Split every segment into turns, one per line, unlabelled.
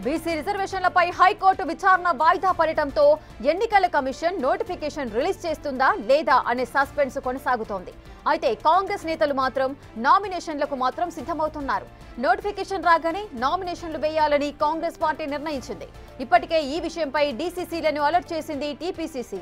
BC రిజర్వేషన్లపై high court విచారణ వాయిదా పడటంతో ఎన్నికల కమిషన్ నోటిఫికేషన్ రిలీజ్ చేస్తుందా లేదా అనే సస్పెన్స్ కొనసాగుతోంది. అయితే కాంగ్రెస్ నేతలు మాత్రం నామినేషన్లకు మాత్రం సిద్ధమవుతున్నారు. నోటిఫికేషన్ రాగానే నామినేషన్లు వేయాలని కాంగ్రెస్ పార్టీ నిర్ణయించింది. ఇప్పటికే ఈ విషయంపై డీసీసీలను అలర్ట్ చేసింది టీపీసీసీ.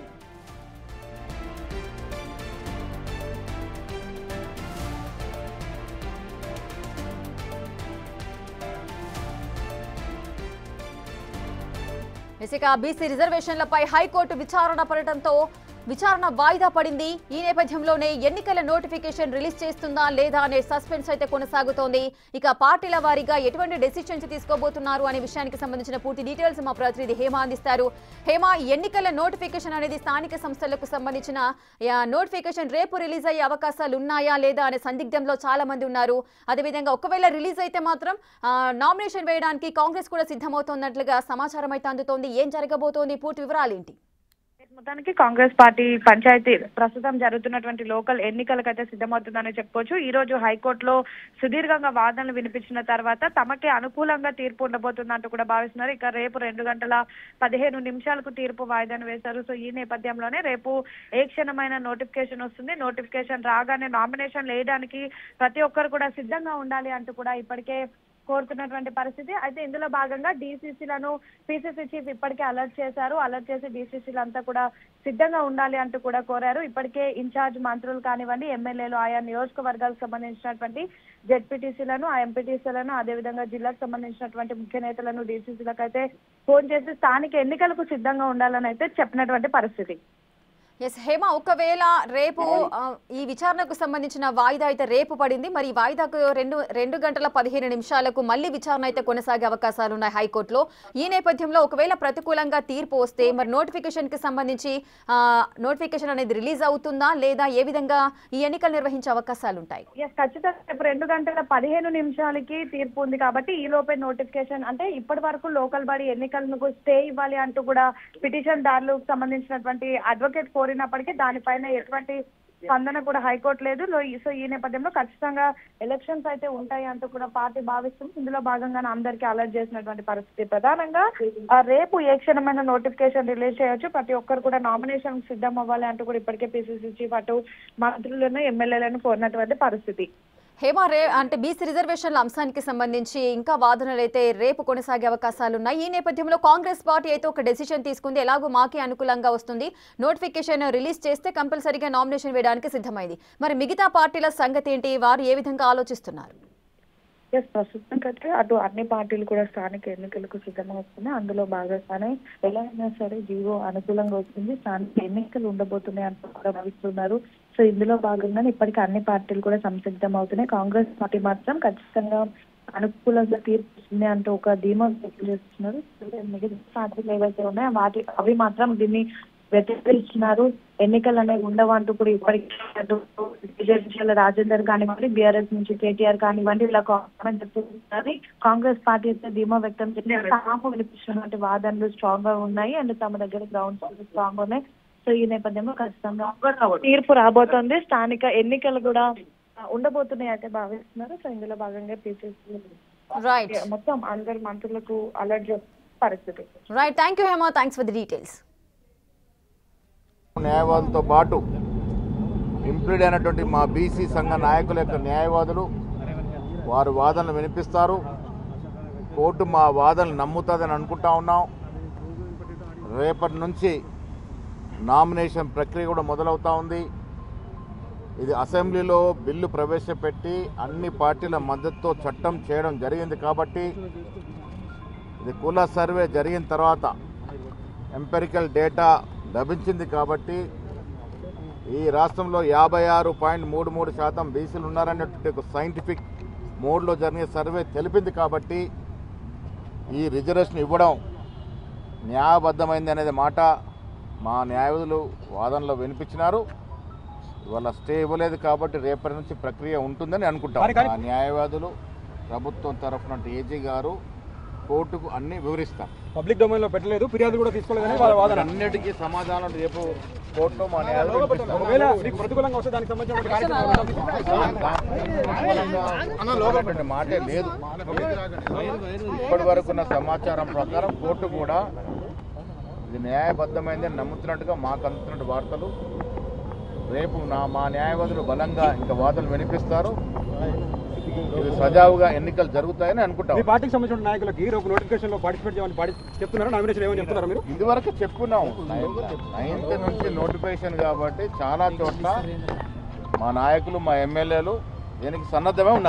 ఇక బీసీ రిజర్వేషన్లపై హైకోర్టు విచారణ పడటంతో విచారణ వాయిదా పడింది. ఈ నేపథ్యంలోనే ఎన్నికల నోటిఫికేషన్ రిలీజ్ చేస్తుందా లేదా అనే సస్పెన్స్ అయితే కొనసాగుతోంది. ఇక పార్టీల వారీగా ఎటువంటి డెసిషన్స్ తీసుకోబోతున్నారు అనే విషయానికి సంబంధించిన పూర్తి డీటెయిల్స్ మా ప్రతినిధి హేమ అందిస్తారు. హేమ, ఎన్నికల నోటిఫికేషన్ అనేది స్థానిక సంస్థలకు సంబంధించిన నోటిఫికేషన్ రేపు రిలీజ్ అయ్యే అవకాశాలు ఉన్నాయా లేదా అనే సందిగ్ధంలో చాలా మంది ఉన్నారు. అదేవిధంగా ఒకవేళ రిలీజ్ అయితే మాత్రం నామినేషన్ వేయడానికి కాంగ్రెస్ కూడా సిద్ధమవుతోన్నట్లుగా సమాచారం అయితే అందుతోంది. ఏం జరగబోతోంది, పూర్తి వివరాలు ఏంటి?
మొత్తానికి కాంగ్రెస్ పార్టీ పంచాయతీ ప్రస్తుతం జరుగుతున్నటువంటి లోకల్ ఎన్నికలకైతే సిద్ధమవుతుందని చెప్పుకోవచ్చు. ఈ రోజు హైకోర్టులో సుదీర్ఘంగా వాదనలు వినిపించిన తర్వాత తమకే అనుకూలంగా తీర్పు ఉండబోతుందంటూ కూడా భావిస్తున్నారు. ఇక రేపు 2:15 తీర్పు వాయిదాను వేశారు. సో ఈ నేపథ్యంలోనే రేపు ఏ క్షణమైన నోటిఫికేషన్ వస్తుంది. నోటిఫికేషన్ రాగానే నామినేషన్ వేయడానికి ప్రతి ఒక్కరు కూడా సిద్ధంగా ఉండాలి అంటూ కూడా ఇప్పటికే కోరుతున్నటువంటి పరిస్థితి. అయితే ఇందులో భాగంగా డీసీసీలను పీసీసీ చీఫ్ ఇప్పటికే అలర్ట్ చేశారు. అలర్ట్ చేసి డీసీసీలంతా కూడా సిద్ధంగా ఉండాలి అంటూ కూడా కోరారు. ఇప్పటికే ఇన్ఛార్జ్ మంత్రులు కానివ్వండి, ఎమ్మెల్యేలు, ఆయా నియోజకవర్గాలకు సంబంధించినటువంటి జెడ్పీటీసీలను, ఆ ఎంపీటీసీలను, అదేవిధంగా జిల్లాకు సంబంధించినటువంటి ముఖ్య నేతలను డీసీసీలకు అయితే ఫోన్ చేసి స్థానిక ఎన్నికలకు సిద్ధంగా ఉండాలని అయితే చెప్పినటువంటి పరిస్థితి.
ఎస్ హేమ, ఒకవేళ రేపు ఈ విచారణకు సంబంధించిన వాయిదా అయితే రేపు పడింది. మరి వాయిదాకు 2:15 మళ్ళీ విచారణ అయితే కొనసాగే అవకాశాలు ఉన్నాయి హైకోర్టులో. ఈ నేపథ్యంలో ఒకవేళ ప్రతికూలంగా తీర్పు వస్తే మరి నోటిఫికేషన్ కి సంబంధించి నోటిఫికేషన్ అనేది రిలీజ్ అవుతుందా లేదా ఏ విధంగా ఈ ఎన్నికలు నిర్వహించే అవకాశాలు ఉంటాయి?
ఖచ్చితంగా రేపు 2:15 తీర్పు ఉంది కాబట్టి ఈ లోపే నోటిఫికేషన్, అంటే ఇప్పటి వరకు లోకల్ బాడీ ఎన్నికలకు స్టే ఇవ్వాలి అంటూ కూడా పిటిషన్ దారులకు సంబంధించినటువంటి అడ్వకేట్ కోరినప్పటికీ దానిపైన ఎటువంటి స్పందన కూడా హైకోర్టు లేదు. సో ఈ నేపథ్యంలో ఖచ్చితంగా ఎలక్షన్స్ అయితే ఉంటాయి అంటూ కూడా పార్టీ భావిస్తుంది. ఇందులో భాగంగానే అందరికీ అలర్ట్ చేసినటువంటి పరిస్థితి. ప్రధానంగా రేపు ఏ క్షణమైన నోటిఫికేషన్ రిలీజ్ చేయొచ్చు, ప్రతి ఒక్కరు కూడా నామినేషన్ సిద్ధం అవ్వాలి అంటూ కూడా ఇప్పటికే పీసీసీ చీఫ్ అటు మంత్రులను, ఎమ్మెల్యేలను కోరినటువంటి పరిస్థితి.
హేమ, అంటే బీసీ రిజర్వేషన్ల అంశానికి సంబంధించి ఇంకా వాదనలు అయితే రేపు కొనసాగే అవకాశాలు ఉన్నాయి. ఈ నేపథ్యంలో కాంగ్రెస్ పార్టీ అయితే ఒక డెసిషన్ తీసుకుంది. ఎలాగో మాకే అనుకూలంగా వస్తుంది, నోటిఫికేషన్ రిలీజ్ చేస్తే కంపల్సరీగా నామినేషన్ వేయడానికి సిద్ధమైంది. మరి మిగతా పార్టీల సంగతి ఏంటి, వారు ఏ విధంగా ఆలోచిస్తున్నారు?
ప్రస్తుతం అయితే అటు అన్ని పార్టీలు కూడా స్థానిక ఎన్నికలకు సిద్ధమవుతున్నాయి. అందులో భాగంగానే ఎలా అయినా సరే జీవో అనుకూలంగా వస్తుంది, స్థానిక ఎన్నికలు ఉండబోతున్నాయి అంటూ కూడా భావిస్తున్నారు. సో ఇందులో భాగంగానే ఇప్పటికీ అన్ని పార్టీలు కూడా సంసిద్ధం అవుతున్నాయి. కాంగ్రెస్ పార్టీ మాత్రం ఖచ్చితంగా అనుకూలంగా తీర్పు వస్తుంది అంటూ ఒక ధీమా వ్యక్తం చేస్తున్నారు. మిగతా పార్టీలు ఏవైతే ఉన్నాయో అవి మాత్రం దీన్ని వ్యతిరేకిస్తున్నారు. ఎన్నికలు అనేవి ఉండవు అంటూ కూడా ఇప్పటికీ రాజేందర్ కానివ్వండి, బీఆర్ఎస్ నుంచి కేటీఆర్ కానివ్వండి, ఇలా కామెంట్ చెప్తున్నారు. కాంగ్రెస్ పార్టీ అయితే ధీమా వ్యక్తం చేసి తాము వినిపిస్తున్నటువంటి వాదనలు స్ట్రాంగ్ గా ఉన్నాయి అండ్ తమ దగ్గర గ్రౌండ్ స్ట్రాంగ్ ఉన్నాయి. సో ఈ నేపథ్యంలో ఖచ్చితంగా తీర్పు రాబోతోంది. స్థానిక ఎన్నికలు కూడా ఉండబోతున్నాయి అయితే భావిస్తున్నారు. సో ఇందులో భాగంగా పీసీసీ మొత్తం అందరు మంత్రులకు అలర్ట్ చేసే పరిస్థితి.
Right, thank you Hema, thanks for the details.
న్యాయవాదులతో పాటు ఇంప్లీడ్ అయినటువంటి మా బీసీ సంఘ నాయకుల యొక్క న్యాయవాదులు వారు వాదనలు వినిపిస్తారు. కోర్టు మా వాదనలు నమ్ముతుందని అనుకుంటా ఉన్నాం. రేపటి నుంచి నామినేషన్ ప్రక్రియ కూడా మొదలవుతూ ఉంది. ఇది అసెంబ్లీలో బిల్లు ప్రవేశపెట్టి అన్ని పార్టీల మద్దతుతో చట్టం చేయడం జరిగింది కాబట్టి ఇది కుల సర్వే జరిగిన తర్వాత ఎంపెరికల్ డేటా లభించింది కాబట్టి ఈ రాష్ట్రంలో 56.33% బీసీలు ఉన్నారనేటువంటి ఒక సైంటిఫిక్ మోడ్లో జరిగే సర్వే తెలిపింది కాబట్టి ఈ రిజర్వేషన్ ఇవ్వడం న్యాయబద్ధమైంది అనేది మాట మా న్యాయవాదులు వాదనలో వినిపించినారు. ఇవాళ స్టే ఇవ్వలేదు కాబట్టి రేపటి నుంచి ప్రక్రియ ఉంటుందని అనుకుంటాం. ఆ న్యాయవాదులు ప్రభుత్వం తరఫున ఏజీ గారు కోర్టుకు అన్ని వివరిస్తాం.
పబ్లిక్ డొమైన్ లో పెట్టలేదు, ఫిర్యాదు కూడా తీసుకోలేదని వాళ్ళ వాదన.
అన్నిటికీ సమాధానం రేపు కోర్టులో మా న్యాయాలు
ఒకవేళ మీకు ప్రతికూలంగా వస్తే దానికి సంబంధించిన
మాటే లేదు. ఇప్పటి వరకు ఉన్న సమాచారం ప్రకారం కోర్టు కూడా ఇది న్యాయబద్ధమైందని నమ్ముతున్నట్టుగా మాకు అందుతున్న వార్తలు. రేపు మా న్యాయవాదులు బలంగా ఇంకా వాదనలు వినిపిస్తారు. ఇది సజావుగా ఎన్నికలు జరుగుతాయని అనుకుంటాం.
మీ పార్టీకి సంబంధించిన నాయకులకి రేపు నోటిఫికేషన్ లో పార్టిసిపేట్ చేయమని చెప్తున్నారు. నామినేషన్ ఏమని చెప్తున్నారు మీరు?
ఇదివరకు చెప్పుకున్నాం 9th నుంచి నోటిఫికేషన్ కాబట్టి చాలా చోట్ల మా నాయకులు మా ఎమ్మెల్యేలు దీనికి సన్నద్ధమే ఉన్నారు.